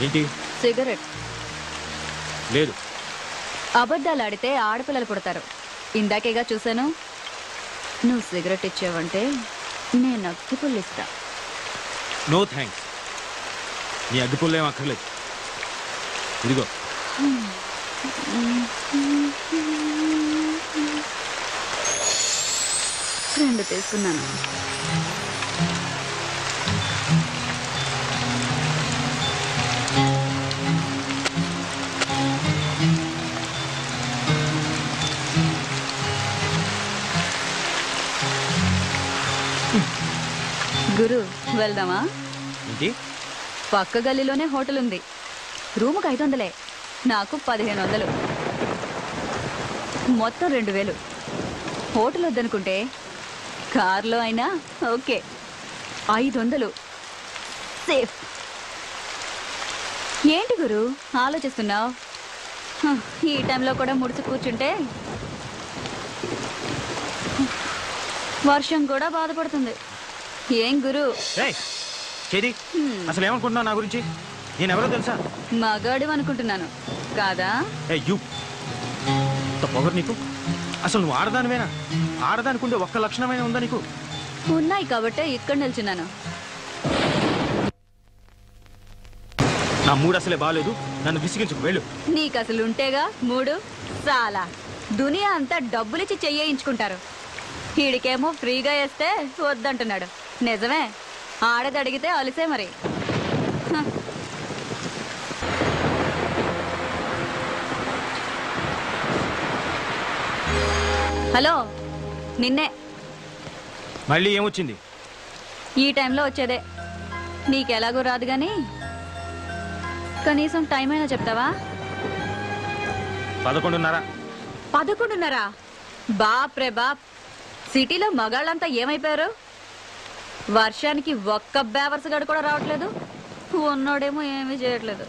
ఏంటి? సిగరెట్. లేదు. అబద్ధాలు ఆడితే ఆడపిల్లలు పుడతారు. ఇందాకేగా చూశాను. నువ్వు సిగరెట్ ఇచ్చావంటే నేను అగ్గిపుల్లు ఇస్తా. No thanks. నీ అగ్గిపుల్లు ఏం అక్కర్లేదు. ఇదిగో. రెండు తీసుకున్నాను. గురు వెళ్దామా? ఏంటి? పక్క గల్లీలోనే హోటల్ ఉంది. రూముకు 500, నాకు 1500, మొత్తం 2000. హోటల్ వద్దనుకుంటే కార్లో అయినా ఓకే. 500 సేఫ్. ఏంటి గురు ఆలోచిస్తున్నావు? ఈ టైంలో కూడా ముడిచి కూర్చుంటే వర్షం కూడా బాధపడుతుంది. ఏం గురు? అసలు ఏమనుకుంటున్నావు నా గురించి? నేనెవరో తెలుసా? మగాడు అనుకుంటున్నాను కాదా? పొగరు నీకు. అసలు నువ్వు ఆడదానివేనా? ఆడదానికుండే ఒక్క లక్షణమైనా ఉందా నీకు? ఉన్నాయి కాబట్టే ఇక్కడ నిల్చున్నాను. నా మూడు అసలే బాగాలేదు. నన్ను విసిగించుకు వెళ్ళు. నీకు అసలు ఉంటేగా మూడు. చాలా దునియా అంతా డబ్బులిచ్చి చెయ్యించుకుంటారు. వీడికేమో ఫ్రీగా వేస్తే వద్దంటున్నాడు. నిజమే, ఆడది అడిగితే అలిసే మరి. హలో, నిన్నే. మళ్ళీ ఏమొచ్చింది? ఈ టైంలో వచ్చేదే. నీకెలాగో రాదు గాని కనీసం టైం అయినా చెప్తావా? 11:30. 11:30? బాప్ రే బాప్. సిటీలో మగాళ్ళంతా ఏమైపోయారు? వర్షానికి ఒక్క బేవర్స్ గడు కూడా రావట్లేదు. ఉన్నోడేమో ఏమీ చేయట్లేదు.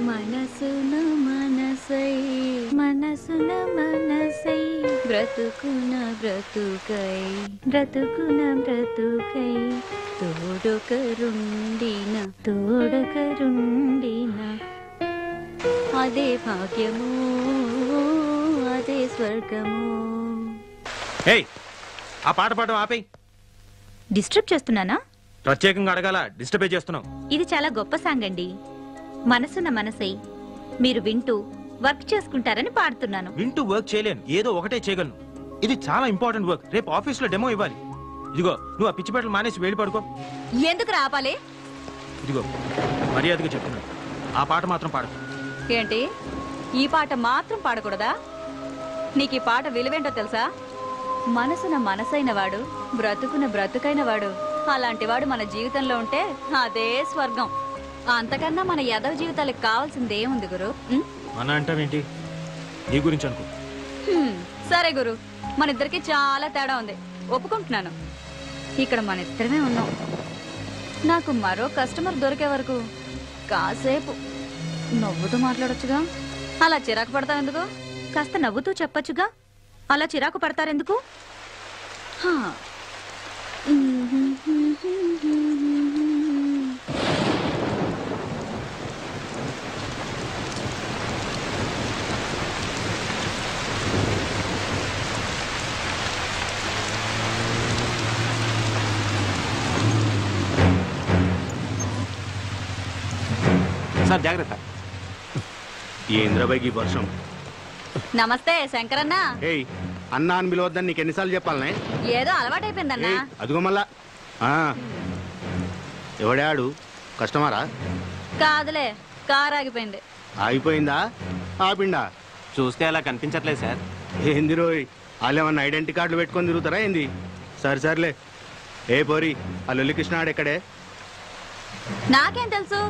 మనసున మనసై మనసున మనసై బ్రతుకున బ్రతుకై బ్రతుకున బ్రతుకై తోడొకరుండిన తోడొకరుండిన అదే భాగ్యము అదే స్వర్గము. ఆ పాట పాడడం ఆపేయ్. డిస్టర్బ్ చేస్తున్నానా? ప్రత్యేకంగా అడగాల, డిస్టర్బే చేస్తున్నావు. ఇది చాలా గొప్ప సాంగ్ అండి. మనసున్న మనసై మీరు వింటూ వర్క్ చేసుకుంటారని పాడుతున్నాను. వింటూ వర్క్ చేయలేను, ఏదో ఒకటే చేయగలను. ఇది చాలా ఇంపార్టెంట్ వర్క్. రేపు ఆఫీస్ లో డెమో ఇవ్వాలి. ఇదిగో, నువ్వు ఆ పిచ్చి పెట్టలు మానేసి వేడి పడుకో. ఎందుకు రాపాలి? ఇదిగో మర్యాదగా చెప్తున్నాను, ఆ పాట మాత్రం పాడు. ఏంటి? ఈ పాట మాత్రం పాడకూడదా? నీకు ఈ పాట విలువేంటో తెలుసా? మనసున మనసైన వాడు, బ్రతుకున బ్రతుకైన వాడు, అలాంటి వాడు మన జీవితంలో ఉంటే అదే స్వర్గం. అంతకన్నా మన యదవ జీవితాలకు కావాల్సిందేముంది గురు? మన అంటావేంటి? నీ గురించి అనుకో. సరే గురు, మన ఇద్దరికి చాలా తేడా ఉంది, ఒప్పుకుంటున్నాను. ఇక్కడ మన ఇద్దరమే ఉన్నాం. నాకు మరో కస్టమర్ దొరికే వరకు కాసేపు నవ్వుతూ మాట్లాడొచ్చుగా. అలా చిరాకు పడతావు ఎందుకు? కాస్త నవ్వుతూ చెప్పొచ్చుగా. అలా చిరాకు పడతారెందుకు? సార్ జాగ్రత్త. ఏంద్రబాయికి వర్షం. నమస్తే శంకరన్న. ఏయ్, అన్నా అని పిలవద్దని నీకు ఎన్నిసార్లు చెప్పాలనే? ఏదో అలవాటైపోయిందన్నా. అదిగో మళ్ళా. ఎవడాడు? కస్టమరా? కాదులే, కారు ఆగిపోయింది. ఆగిపోయిందా? ఆపిండా? చూస్తే అలా కనిపించట్లేదు సార్. ఏంది రోయ్, వాళ్ళు ఏమన్నా ఐడెంటిటీ కార్డులు పెట్టుకొని తిరుగుతారా ఏంది? సరే సర్లే. ఏ పోరి, ఆ లొల్లి కృష్ణాడు ఎక్కడే? నాకేం తెలుసు?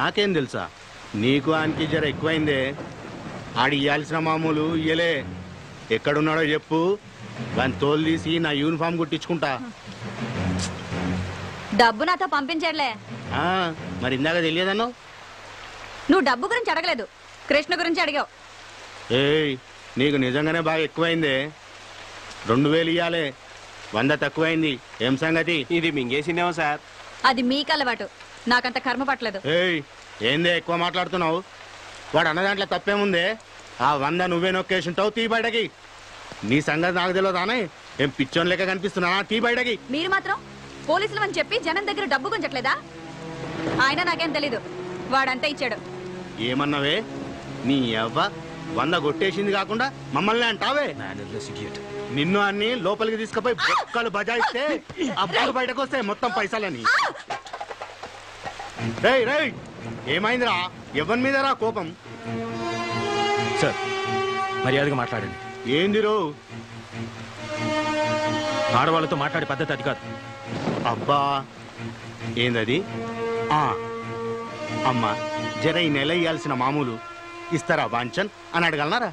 నాకేం తెలుసా? నీకు ఆయనకి జర ఎక్కువైందే. ఆడి ఇయ్యాల్సిన మామూలు ఇయ్యలే. ఎక్కడున్నాడో చెప్పు, వాని తోలు తీసి నా యూనిఫామ్ కుట్టించుకుంటా. డబ్బు నాతో పంపించట్లే. మరి ఇందాక తెలియదన్నావు. నువ్వు డబ్బు గురించి అడగలేదు, కృష్ణ గురించి అడిగావు. ఏయ్, నీకు నిజంగానే బాగా ఎక్కువైందే. 2000 ఇయ్యాలే. 100 తక్కువైంది. ఏం సంగతి? ఇది మింగేసిందేమో సార్. అది మీకు అలవాటు, నాకంత కర్మ పట్టలేదు. ఏయ్, ఏందే ఎక్కువ మాట్లాడుతున్నావు? వాడు అన్న దాంట్లో తప్పేముందే? ఆ 100 నువ్వే నొక్కేసింటావు. తీ బయటకి. నీ సంగతి నాకు తెలియదానే? ఏం పిచ్చోన్ లెక్క కనిపిస్తున్నానా? తీ బయటకి. మీరు మాత్రం పోలీసులు అని చెప్పి జనం దగ్గర డబ్బు గుంజట్లేదా? ఆయన నాకేం తెలీదు, వాడంతా ఇచ్చాడు. ఏమన్నావే? నీ అవ్వ 100 కొట్టేసింది కాకుండా మమ్మల్ని అంటావే? నిన్ను అన్ని లోపలికి తీసుకుపోయి బొక్కలు బజాయిస్తే అబ్బాయి బయటకు వస్తాయి మొత్తం పైసలని. రేయ్ రేయ్, ఏమైందిరా? ఎవరి మీద రా కోపం? సార్ మర్యాదగా మాట్లాడండి. ఏందిరో? ఆడవాళ్ళతో మాట్లాడే పద్ధతి అది కాదు. అబ్బా, ఏందది? అమ్మా, జర ఈ నెల ఇయ్యాల్సిన మామూలు ఇస్తారా వాంచన్ అని అడగలనారా?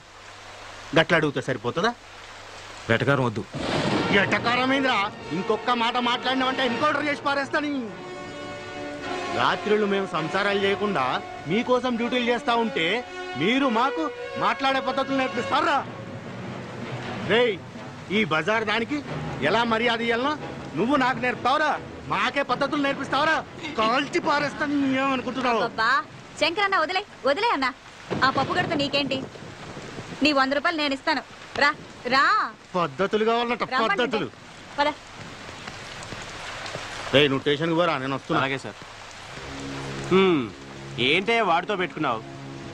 గట్ల అడిగితే సరిపోతుందా? వెటకారం వద్దు. ఎటకారమేంద్రా? ఇంకొక మాట మాట్లాడినామంటే ఎన్కౌంటర్ చేసి పారేస్తాని. రాత్రులు మేము సంసారాలు చేయకుండా మీకోసం డ్యూటీలు చేస్తా ఉంటే మీరు మాకు మాట్లాడే పద్ధతులు నేర్పిస్తారా? రేయ్, ఈ బజార్ దానికి ఎలా మర్యాద ఇయ్యాలనో నువ్వు నాకు నేర్పుతావురా? మాకే పద్ధతులు నేర్పిస్తావురా? కాల్చి పారేస్తాను. ఏమనుకుంటున్నావు? అబ్బా శంకరన్న, వదిలే వదిలే అన్న. ఆ పప్పు గడత నీకేంటి? నీ 100 రూపాయలు నేను ఇస్తాను. రా రా. పద్ధతులు కావాలన్నట, పద్ధతులు. పద. రేయ్, నువ్వు స్టేషన్కి పోరా, నేను వస్తున్నా. అలాగే సార్. ఏంటే వాడితో పెట్టుకున్నావు?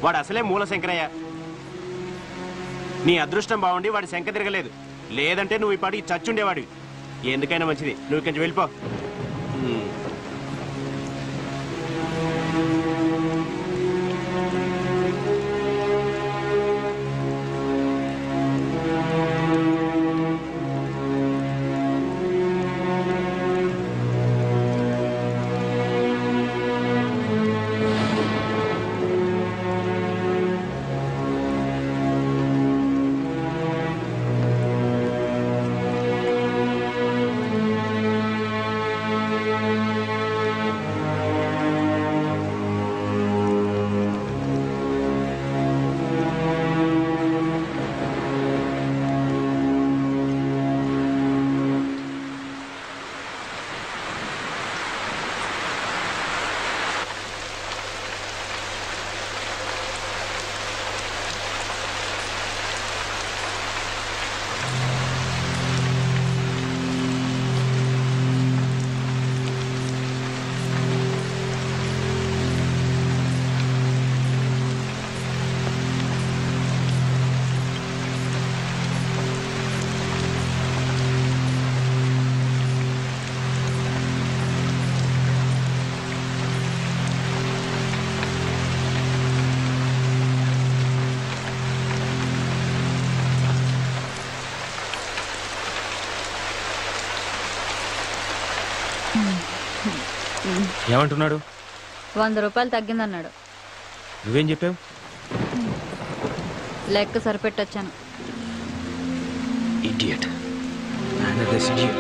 వాడు అసలే మూల శంకరయ్య. నీ అదృష్టం బాగుండి వాడి శంక తిరగలేదు. లేదంటే నువ్వు ఈ పాటికి చచ్చుండేవాడివి. ఎందుకైనా మంచిది, నువ్వు కొంచెం వెళ్ళిపో. ఏమంటున్నాడు? 100 రూపాయలు తగ్గిందన్నాడు. నువ్వేం చెప్పావు? లెక్క సరిపెట్టొచ్చాను. Idiot. Another idiot.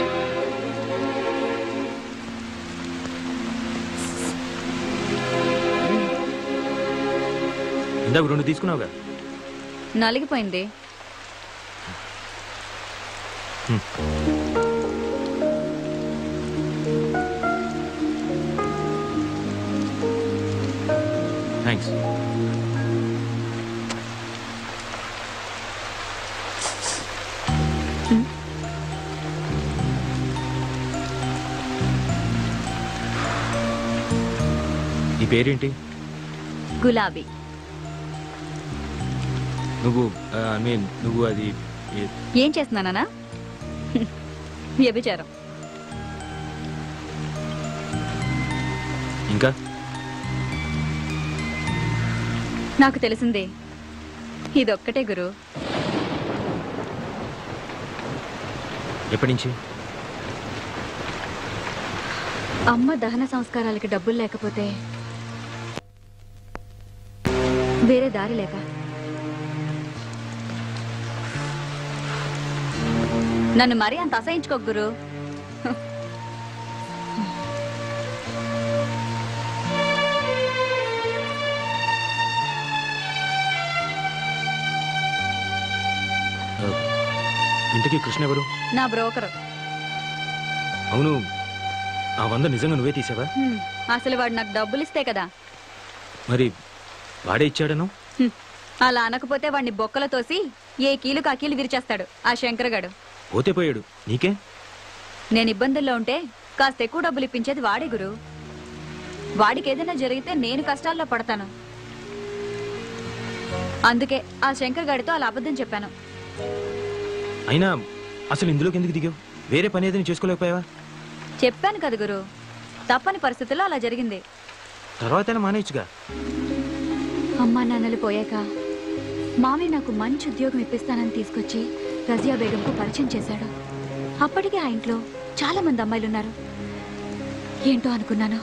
ఇందాక 2 తీసుకున్నావుగా. నలిగిపోయింది. థ్యాంక్స్. నీ పేరేంటి? గులాబీ. నువ్వు నువ్వు అది ఏం చేస్తున్నానా? వ్యభిచారం. ఇంకా నాకు తెలిసిందే ఇదొక్కటే గురు. ఎప్పటి నుంచి? అమ్మ దహన సంస్కారాలకి డబ్బులు లేకపోతే వేరే దారి లేక నన్ను మరీ అంత అసహించుకోకు గురు. ఇంతకీ కృష్ణ ఎవరు? నా బ్రోకరు. అవును, ఆ 100 నిజంగా నువ్వే తీసావా? అసలు వాడు నాకు డబ్బులు ఇస్తే కదా. మరి వాడే ఇచ్చాడను? అలా అనకపోతే వాడిని బొక్కల తోసి ఏ కీలుకు ఆ కీలు విరిచేస్తాడు ఆ శంకరగాడు. పోతే పోయాడు, నీకే. నేను ఇబ్బందుల్లో ఉంటే కాస్త ఎక్కువ డబ్బులు ఇప్పించేది వాడే గురు. వాడికి ఏదైనా జరిగితే నేను కష్టాల్లో పడతాను. అందుకే ఆ శంకర్ గాడితో అలా అబద్ధం చెప్పాను. అయినా అసలు ఇందులోకి ఎందుకు దిగావు? వేరే పని ఏదైనా చేసుకోలేకపోయావా? చెప్పాను కదా గురు, తప్పని పరిస్థితుల్లో అలా జరిగింది. తర్వాతైనా మానేయచ్చుగా. అమ్మా నాన్నలు పోయాక మామయ్య నాకు మంచి ఉద్యోగం ఇప్పిస్తానని తీసుకొచ్చి రజియా బేగంకు పరిచయం చేశాడు. అప్పటికే ఆ ఇంట్లో చాలా మంది అమ్మాయిలున్నారు. ఏంటో అనుకున్నాను.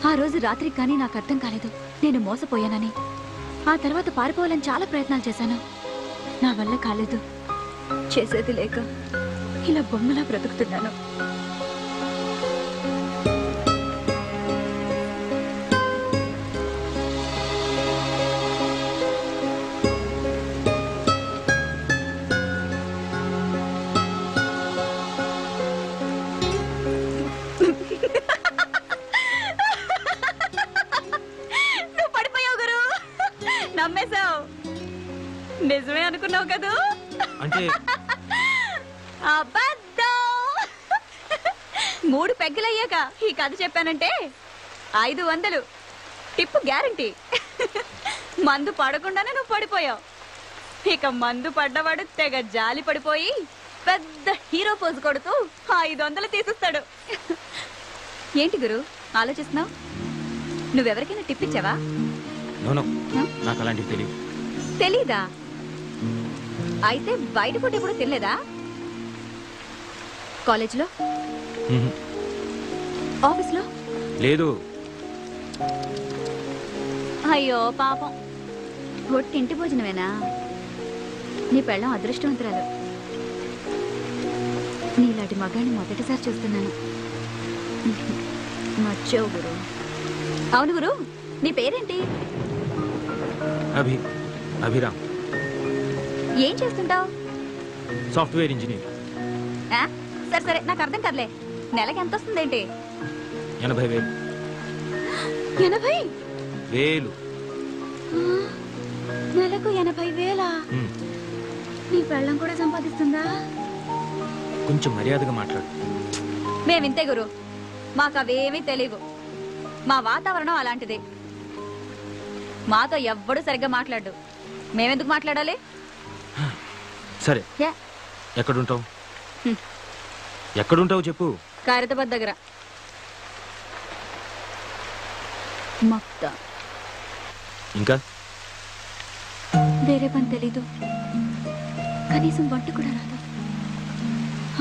ఆ రోజు రాత్రికి కానీ నాకు అర్థం కాలేదు నేను మోసపోయానని. ఆ తర్వాత పారిపోవాలని చాలా ప్రయత్నాలు చేశాను. నా వల్ల కాలేదు. చేసేది లేక ఇలా బొమ్మలా బ్రతుకుతున్నాను. నువ్వు పడిపోయావు గురు, నమ్మేశావు. నిజమే అనుకున్నావు కదూ? అంటే అబద్ధం. 3 పెగ్గలయ్యాక ఈ కథ చెప్పానంటే 500 టిప్పు గ్యారంటీ. మందు పడకుండానే నువ్వు పడిపోయావు. ఇక మందు పడ్డవాడు తెగ జాలి పడిపోయి పెద్ద హీరో పోజు కొడుతూ 500 తీసిస్తాడు. ఏంటి గురు ఆలోచిస్తున్నావు? నువ్వెవరికైనా టిప్ ఇచ్చావా? నో, నాకు అలాంటివి తెలియదు. తెలీదా? అయితే బయట పూట ఎప్పుడు తినలేదా? కాలేజ్లో, ఆఫీస్లో? లేదు. అయ్యో పాపం, ఒట్టింటి భోజనమేనా? నీ పెళ్ళం అదృష్టవంతురాలు. నీలాంటి మగాన్ని మొదటిసారి చూస్తున్నాను. నచ్చావు గురు. అవును గురు, నీ పేరేంటి? అభిరామ్. ఏం చేస్తుంటావు? Software engineer. సరే సరే, నాకు అర్థం కదలే. నెలకి ఎంత వస్తుందేంటి? 80,000. 80,000? నెలకు 80,000? నీ పెళ్ళం కూడా సంపాదిస్తుందా? కొంచెం మర్యాదగా మాట్లాడు. మేమింతే గురు, మాకు అవేమీ తెలియవు. మా వాతావరణం అలాంటిది. మాతో ఎవ్వడూ సరిగ్గా మాట్లాడు. మేమెందుకు మాట్లాడాలి? సరే, ఎక్కడుంటావు? ఎక్కడుంటావు చెప్పు. ఖైరతాబాద్ దగ్గర. మక్తా. ఇంకా వేరే పని తెలీదు, కనీసం వంట కూడా రాదు.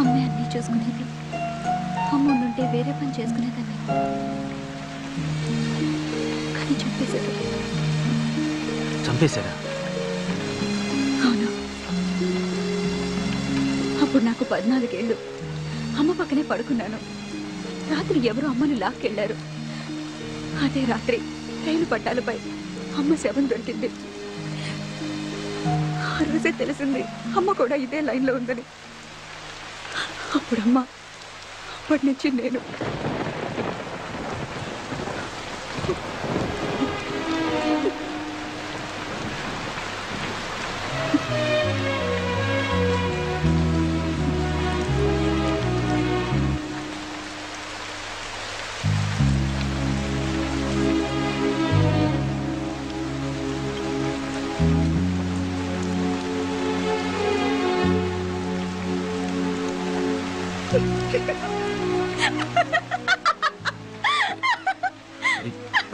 అమ్మే అన్నీ చూసుకునేది. అమ్మ ఉంటే వేరే పని చేసుకునేదాన్ని, కానీ చంపేశారు. చంపేశారా? అవును. అప్పుడు నాకు 14 ఏళ్ళు. అమ్మ పక్కనే పడుకున్నాను. రాత్రి ఎవరో అమ్మను లాక్కెళ్లారు. అదే రాత్రి రైలు పట్టాలపై అమ్మ శవం దొరికింది. ఆ రోజే తెలిసింది అమ్మ కూడా ఇదే లైన్లో ఉందని. అప్పుడమ్మ, అప్పటి నుంచి నేను.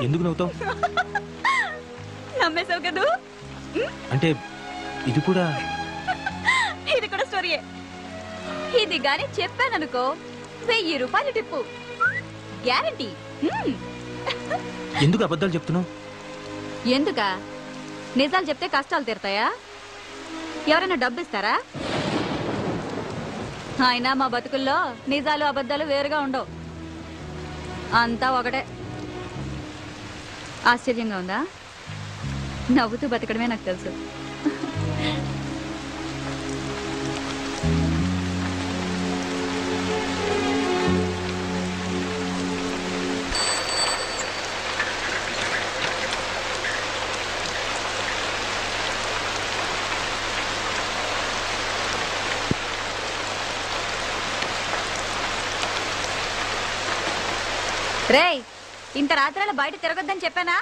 ఎందుకు నవ్వుతావు? నమ్మేశావు కదూ? అంటే ఇది కూడా స్టోరీయే. ఇది గాని చెప్పాననుకో 1000 రూపాయలు టిప్పు గ్యారంటీ. ఎందుకు అబద్ధాలు చెప్తున్నావు? ఎందుకా? నిజాలు చెప్తే కష్టాలు తీరుతాయా? ఎవరైనా డబ్బు ఇస్తారా? అయినా మా బతుకుల్లో నిజాలు అబద్ధాలు వేరుగా ఉండవు, అంతా ఒకటే. ఆశ్చర్యంగా ఉందా? నవ్వుతూ బతకడమే నాకు తెలుసు. రేయ్, ఇంత రాత్రాల బయట తిరగొద్దని చెప్పానా?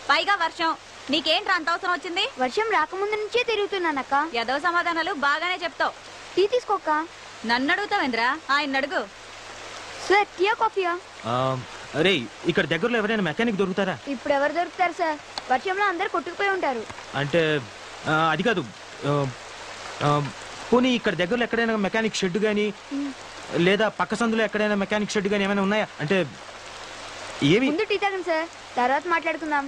పైగా వర్షం. నీకేంట్రా అంత అవసరం వచ్చింది? వర్షం రాకముందు నుంచే తిరుగుతున్నానక్క. ఏదో సమాధానాలు బాగానే చెప్తావు. టీ తీసుకోక్క. నన్ను అడుగుతావేంద్రా? ఆయన అడుగు. సార్ టీయా కాఫీయా? అరే, ఇక్కడ దగ్గరలో ఎవరైనా మెకానిక్ దొరుకుతారా? ఇప్పుడు ఎవరు దొరుకుతారు సార్? వర్షంలో అందరు కొట్టుకుపోయి ఉంటారు. అంటే అది కాదు. పోనీ ఇక్కడ దగ్గరలో ఎక్కడైనా మెకానిక్ షెడ్ గానీ లేదా పక్క సందులో ఎక్కడైనా మెకానిక్ షెడ్ గానీ ఏమైనా ఉన్నాయా? అంటే ఏమి? ముందు టీ తాగండి సార్, తర్వాత మాట్లాడుకుందాం.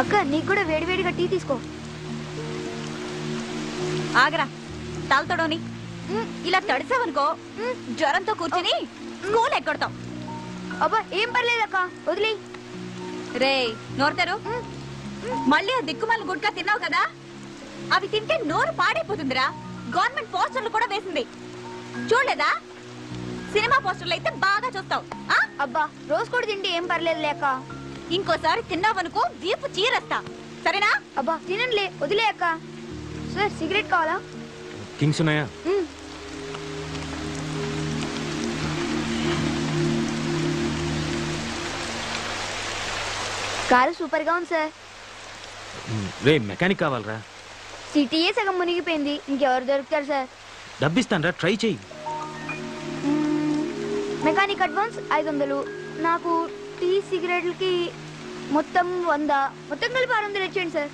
అక్క, నీకు కూడా వేడివేడిగా టీ తీసుకో. ఆగరా, తాగుతాడోని. ఇలా తడిసావనుకో జ్వరంతో కూర్చుని స్కూల్ ఎక్కొడతాం. అబ్బా ఏం పర్లేదక్క, వదిలే. రే నోరుతారు. మళ్ళీ ఆ దిక్కుమాల గుడ్కా తిన్నావు కదా, అవి తింటే నోరు పాడైపోతుందిరా. గవర్నమెంట్ పోస్టర్లు కూడా వేసింది, చూడలేదా? సినిమా పోస్టర్లు అయితే బాగా చూస్తావు. అబ్బా రోజు కూడా తింటే ఏం పర్లేదు లేక. ఇంకోసారి తిన్నావనుకో వీపు చీరేస్తా, సరేనా? అబ్బా తినండిలే, వదిలే అక్క. సార్ సిగరెట్ కావాలా? కింగ్స్ ఉన్నాయా? కారు సూపర్ గా ఉంది సార్. రే మెకానిక్ కావాలరా. సిటీయే సగం మునిగిపోయింది, ఇంకెవరు దొరుకుతారు సార్? డబ్బిస్తానరా, ట్రై చెయ్యి. మెకానిక్ అడ్వాన్స్ 500, నాకు టీ సిగరెట్లకి మొత్తం 100, మొత్తం కలిపి 600 ఇచ్చేయండి సార్.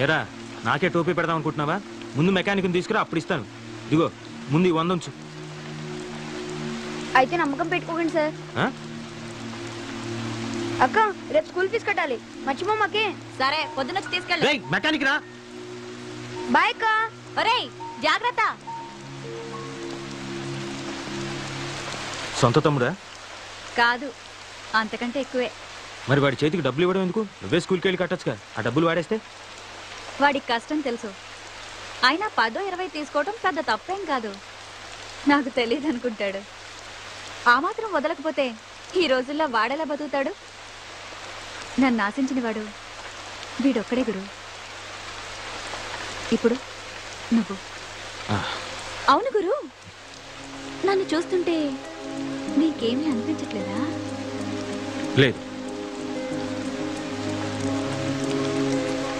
ఎరా, నాకే టోపీ పెడదాం అనుకుంటున్నావా? ముందు మెకానిక్ని తీసుకురా, అప్పుడు ఇస్తాను. ఇదిగో ముందు 100 ఉంచు. అయితే నమ్మకం పెట్టుకోకండి సార్. అక్క, రేపు స్కూల్ ఫీజు కట్టాలి, మర్చిపోమాకే. సరే, పొద్దునొచ్చి తీసుకెళ్ళి. మెకానిక్ రా. బాయ్ అక్క. ఒరేయ్ జాగ్రత్త. సొంత తమ్ముడా? కాదు, అంతకంటే ఎక్కువే. మరి వాడి చేతికి డబ్బులు ఇవ్వడం ఎందుకు? నువ్వే స్కూల్కి వెళ్ళి కట్టొచ్చుగా. ఆ డబ్బులు వాడేస్తే వాడికి కష్టం తెలుసు. అయినా 10-20 తీసుకోవడం పెద్ద తప్పేం కాదు. నాకు తెలియదు అనుకుంటాడు. ఆ మాత్రం వదలకపోతే ఈ రోజుల్లో వాడేలా బతుకుతాడు? నన్ను ఆశించిన వాడు వీడొక్కడే గురు. ఇప్పుడు నువ్వు. అవును గురు, నన్ను చూస్తుంటే నీకేమీ అనిపించట్లేదా? లేదు.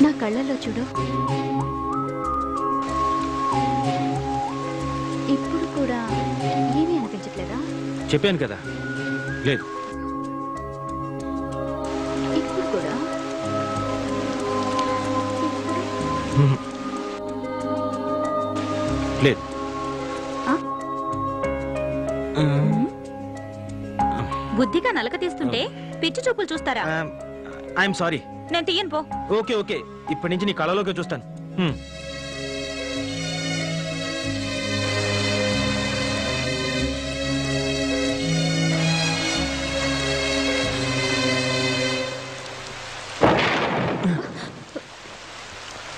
నా కళ్ళల్లో చూడు. ఇప్పుడు కూడా ఏమీ అనిపించట్లేదా? చెప్పాను కదా, లేదు. ఇప్పుడు కూడా? లేదు. బుద్ధిగా నలక తీస్తుంటే పిచ్చి చూపులు చూస్తారా? I'm sorry. నేను తీయను పో. ఓకే ఓకే, ఇప్పటి నుంచి నీ కళలోకి చూస్తాను.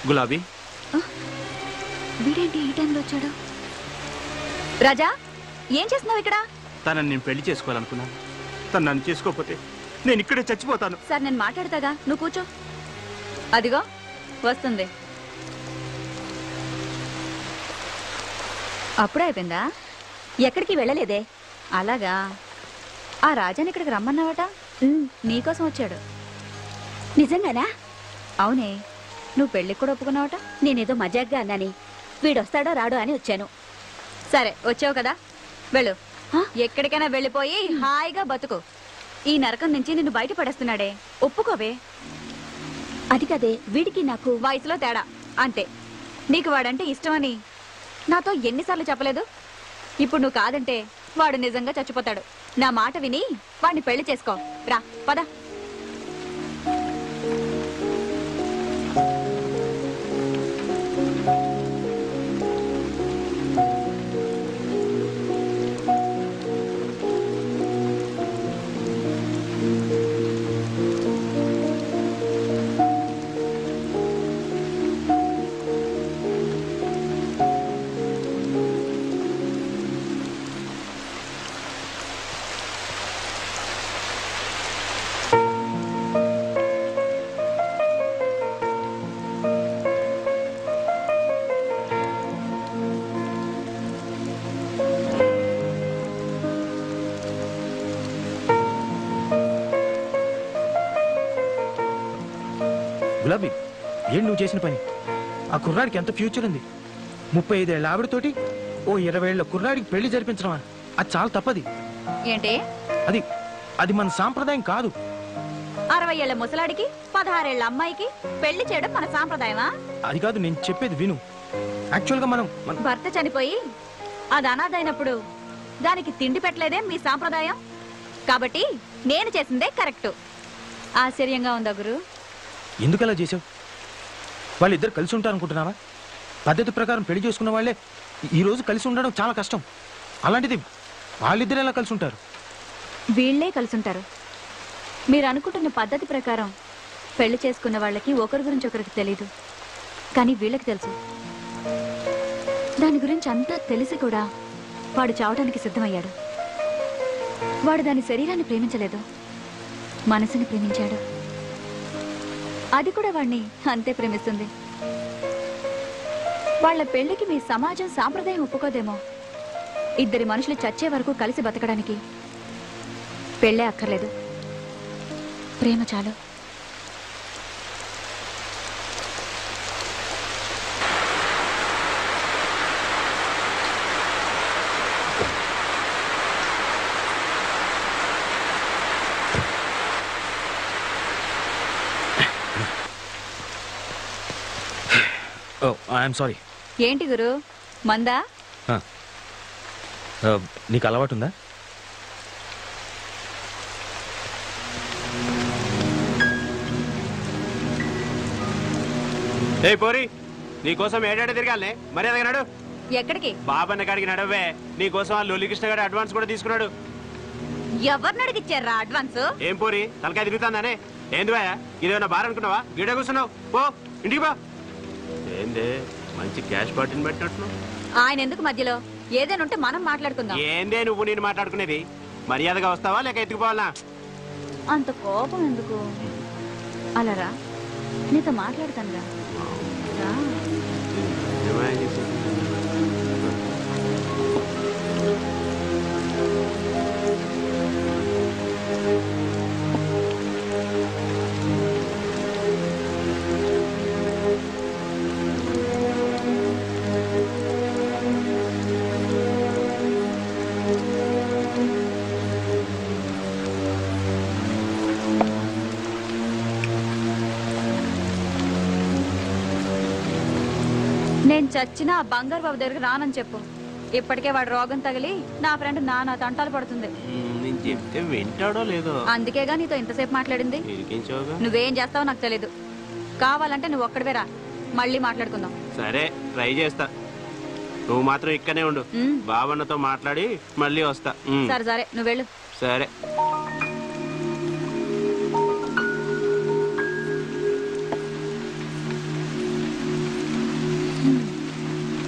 గులాబీ, వీడేంటి ఈ టైంలో వచ్చాడు? రాజా, ఏం చేస్తున్నావు ఇక్కడ? తనని నేను పెళ్లి చేసుకోవాలనుకున్నాను. తను నన్ను చేసుకోకపోతే నేను ఇక్కడే చచ్చిపోతాను. సార్, నేను మాట్లాడతాగా, నువ్వు కూర్చో. అదిగో వస్తుంది. అప్పుడే అయిపోయిందా? ఎక్కడికి వెళ్ళలేదే. అలాగా, ఆ రాజాని ఇక్కడికి రమ్మన్నావట. నీకోసం వచ్చాడు. నిజంగానా? అవునే, నువ్వు పెళ్ళికి కూడా ఒప్పుకున్నావట. నేనేదో మజాగ్గా అన్నాని, వీడొస్తాడో రాడో అని వచ్చాను. సరే, వచ్చావు కదా, వెళ్ళు. ఎక్కడికైనా వెళ్ళిపోయి హాయిగా బతుకు. ఈ నరకం నుంచి నిన్ను బయటపడేస్తున్నాడే, ఒప్పుకోవే. అది కదే, వీడికి నాకు వయసులో తేడా అంతే. నీకు వాడంటే ఇష్టమని నాతో ఎన్నిసార్లు చెప్పలేదు? ఇప్పుడు నువ్వు కాదంటే వాడు నిజంగా చచ్చిపోతాడు. నా మాట విని వాడిని పెళ్లి చేసుకో. రా, పద. Love it. ఏంటి నువ్వు చేసిన పని? ఆ కుర్రాడికి ఎంత ఫ్యూచర్ ఉంది. 35 ఏళ్ళ ఆవిడతోటి ఓ 20 ఏళ్ళ కుర్రాడికి పెళ్లి జరిపించడమా? అది చాలా తప్పది. ఏంటి? అది అది మన సాంప్రదాయం కాదు. 60 ఏళ్ల ముసలాడికి 16 ఏళ్ల అమ్మాయికి పెళ్లి చేయడం మన సాంప్రదాయమా? అది కాదు, నేను చెప్పేది విను. యాక్చువల్గా మనం భర్త చనిపోయి అది అనాథైనప్పుడు దానికి తిండి పెట్టలేదే మీ సాంప్రదాయం. కాబట్టి నేను చేసిందే కరెక్ట్. ఆశ్చర్యంగా ఉందా గురు? ఎందుకు అలా చేసావు? వాళ్ళిద్దరు కలిసి ఉంటారనుకుంటున్నావా? పద్ధతి ప్రకారం పెళ్లి చేసుకున్న వాళ్ళే ఈ రోజు కలిసి ఉండడం చాలా కష్టం. అలాంటిది వాళ్ళిద్దరు ఎలా కలిసి ఉంటారు? వీళ్లే కలిసుంటారు. మీరు అనుకుంటున్న పద్ధతి ప్రకారం పెళ్లి చేసుకున్న వాళ్ళకి ఒకరి గురించి ఒకరికి తెలీదు, కానీ వీళ్ళకి తెలుసు. దాని గురించి అంతా తెలిసి కూడా వాడు చావడానికి సిద్ధమయ్యాడు. వాడు దాని శరీరాన్ని ప్రేమించలేదు, మనసుని ప్రేమించాడు. అది కూడా వాణ్ణి అంతే ప్రేమిస్తుంది. వాళ్ళ పెళ్లికి మీ సమాజం సాంప్రదాయం ఒప్పుకోదేమో. ఇద్దరి మనుషులు చచ్చే వరకు కలిసి బతకడానికి పెళ్ళే అక్కర్లేదు, ప్రేమ చాలు. ఓ ఐఎమ్ సారీ. ఏంటి గురు, మందా? నీకు అలవాటుందా? ఏ పోరి, నీకోసం ఏడాడ తిరగాలనే మరి అదగినాడు. ఎక్కడికి? బాబన్న కాడికి నడవే. నీకోసం ఆ లొల్లికృష్ణ గారు అడ్వాన్స్ కూడా తీసుకున్నాడు. ఎవరిని అడిగిచ్చారా అడ్వాన్స్? ఏం పోరి తలకాయ తిరుగుతాందానే? ఏంది భయ, ఇదేమన్నా బార్ అనుకున్నావా? గిడ కూర్చున్నావు, పో ఇంటికి బా. ఏందే మంచి క్యాష్ పార్టీని పెట్టినట్లు. ఆయన ఎందుకు మధ్యలో? ఏదైనా ఉంటే మనం మాట్లాడుకుందాం. ఏందే నువ్వు నేను మాట్లాడుకునేది? మర్యాదగా వస్తావా లేక ఎత్తుకుపోవాలా? అంత కోపం ఎందుకు? అలా రా, నీతో మాట్లాడతాను రా. నేను చచ్చినా ఆ బంగారు బాబు దగ్గరికి రానని చెప్పు. ఇప్పటికే వాడు రోగం తగిలి నా ఫ్రెండ్ నానా తంటాలు పడుతుంది. నేను చెప్తే వింటాడో లేదో, అందుకేగా నీతో ఇంతసేపు మాట్లాడింది. నువ్వేం చేస్తావో నాకు తెలీదు. కావాలంటే నువ్వు ఒక్కడివే రా, మళ్ళీ మాట్లాడుకుందాం. సరే ట్రై చేస్తా. నువ్వు మాత్రం ఇక్కడనే ఉండు. బావన్నతో మాట్లాడి మళ్ళీ వస్తా. సరే సరే, నువ్వు వెళ్ళు. సరే.